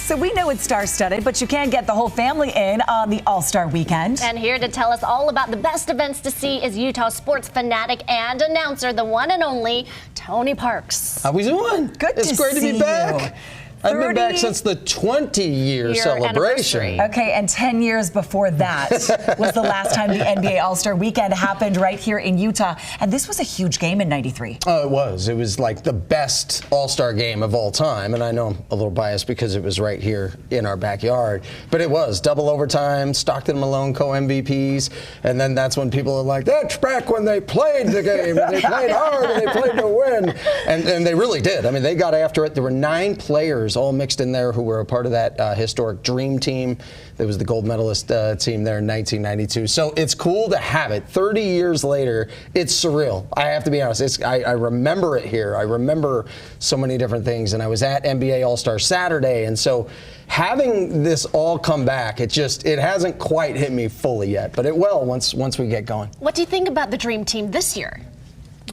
So we know it's star-studded, but you can get the whole family in on the All-Star Weekend. And here to tell us all about the best events to see is Utah sports fanatic and announcer, the one and only Tony Parks. How we doing? Good It's to great to see be back. you. I've been back since the 20-year celebration. anniversary. Okay, and 10 years before that was the last time the NBA All-Star Weekend happened right here in Utah. And this was a huge game in '93. Oh, it was. It was like the best All-Star game of all time. And I know I'm a little biased because it was right here in our backyard. But it was. Double overtime, Stockton and Malone co-MVPs. And then that's when people are like, that's back when they played the game. And they played hard and they played to win. And they really did. I mean, they got after it. There were 9 players all mixed in there who were a part of that historic dream team. There was the gold medalist team there in 1992. So it's cool to have it. 30 years later, it's surreal. I have to be honest. I remember it here. I remember so many different things. And I was at NBA All-Star Saturday. And so having this all come back, it hasn't quite hit me fully yet. But it will once we get going. What do you think about the Dream Team this year?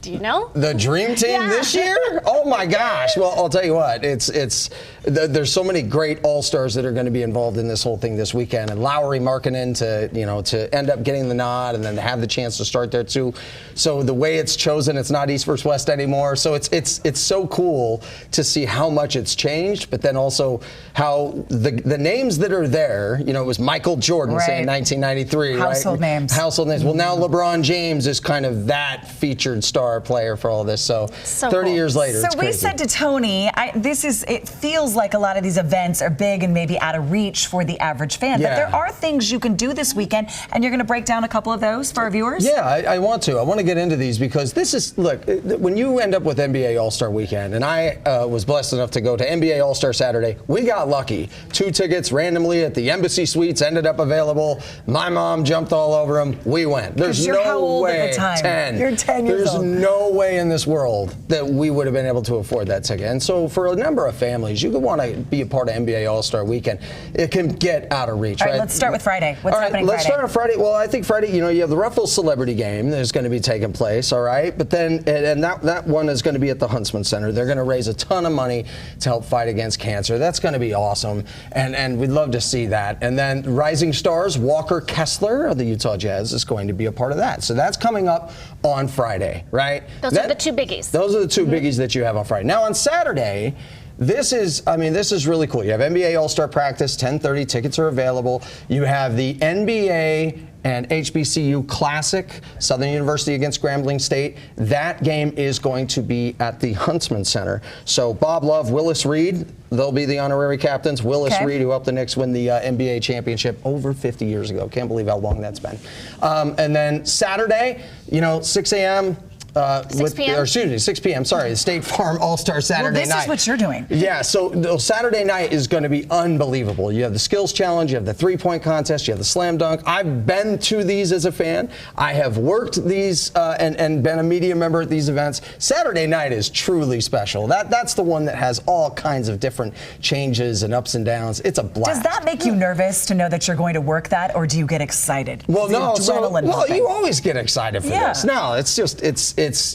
Do you know? The Dream Team this year? Oh my gosh. Well, I'll tell you what, there's so many great All-Stars that are going to be involved in this whole thing this weekend. And Lowry Markkanen to end up getting the nod and then have the chance to start there too. So the way it's chosen, it's not East versus West anymore. So it's so cool to see how much it's changed, but then also how the names that are there, it was Michael Jordan, say in 1993, Household names. Household names. Well, now LeBron James is kind of that featured star player for all this. So 30 years later, so it's we crazy. said to Tony, it feels like a lot of these events are big and maybe out of reach for the average fan. Yeah. But there are things you can do this weekend, and you're going to break down a couple of those for our viewers? Yeah, I want to. I want to get into these because look, when you end up with NBA All-Star Weekend, and I was blessed enough to go to NBA All-Star Saturday, we got lucky. 2 tickets randomly at the Embassy Suites ended up available. My mom jumped all over them. We went. There's you're no how old way. at the time? 10. You're 10 years There's old. no way in this world that we would have been able to afford that ticket. And so for a number of families, you could want to be a part of NBA All-Star Weekend. It can get out of reach, All right, let's start with Friday. What's happening let's Friday? start on Friday. Well, I think Friday, you have the Ruffles Celebrity Game that's going to be taking place, all right? But then, and that one is going to be at the Huntsman Center. They're going to raise a ton of money to help fight against cancer. That's going to be awesome, and we'd love to see that. And then Rising Stars, Walker Kessler of the Utah Jazz is going to be a part of that. So that's coming up on Friday, right? Those are the 2 biggies. Those are the 2 biggies that you have on Friday. Now on Saturday, this is really cool. You have NBA All-Star Practice, 10:30. Tickets are available. You have the NBA and HBCU Classic, Southern University against Grambling State. That game is going to be at the Huntsman Center. So Bob Love, Willis Reed, they'll be the honorary captains. Willis Reed, who helped the Knicks win the NBA championship over 50 years ago. Can't believe how long that's been. And then Saturday, 6 a.m., 6 p.m.? Or excuse me, 6 p.m. Sorry, the State Farm All-Star Saturday this night. is what you're doing. Yeah, so Saturday night is going to be unbelievable. You have the skills challenge, you have the 3-point contest, you have the slam dunk. I've been to these as a fan. I have worked these and been a media member at these events. Saturday night is truly special. That's the one that has all kinds of different changes and ups and downs. It's a blast. Does that make you nervous to know that you're going to work that, or do you get excited? Well, no. Pumping? You always get excited for this. No,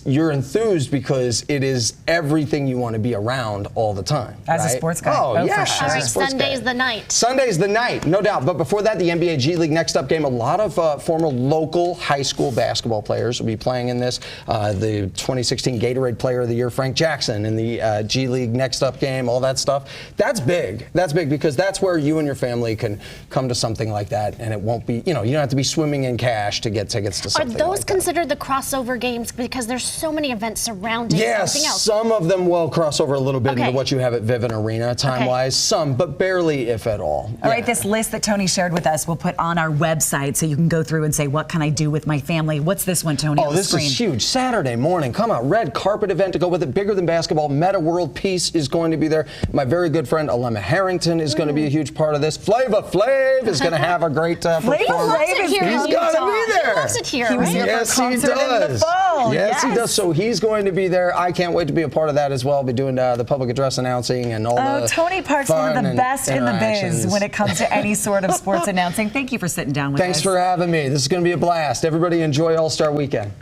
you're enthused because it is everything you want to be around all the time. As a sports guy. Oh, yeah. For sure. All right, Sunday's the night. Sunday's the night, no doubt. But before that, the NBA G League Next Up game, a lot of former local high school basketball players will be playing in this. The 2016 Gatorade Player of the Year, Frank Jackson, in the G League Next Up game, all that stuff. That's big. That's big because that's where you and your family can come to something like that, and it won't be, you don't have to be swimming in cash to get tickets to something like that. Are those considered the crossover games because there's so many events surrounding something else? Some of them will cross over a little bit into what you have at Vivint Arena time-wise. Some, but barely, if at all. All right, this list that Tony shared with us, we'll put on our website so you can go through and say, what can I do with my family? What's this one, Tony? Oh, this is huge. Saturday morning, come out. Red carpet event to go with it. Bigger than basketball. Meta World Peace is going to be there. My very good friend, Alema Harrington, is going to be a huge part of this. Flava Flav is going to have a great performance. He's going to be there. He loves it here, He was right? here Yes, for a he concert in the does. fall. Yes, he does. So he's going to be there. I can't wait to be a part of that as well. I'll be doing the public address announcing and all the Tony Parks, one of the best in the biz when it comes to any sort of sports announcing. Thank you for sitting down with us. Thanks for having me. This is going to be a blast. Everybody enjoy All-Star Weekend.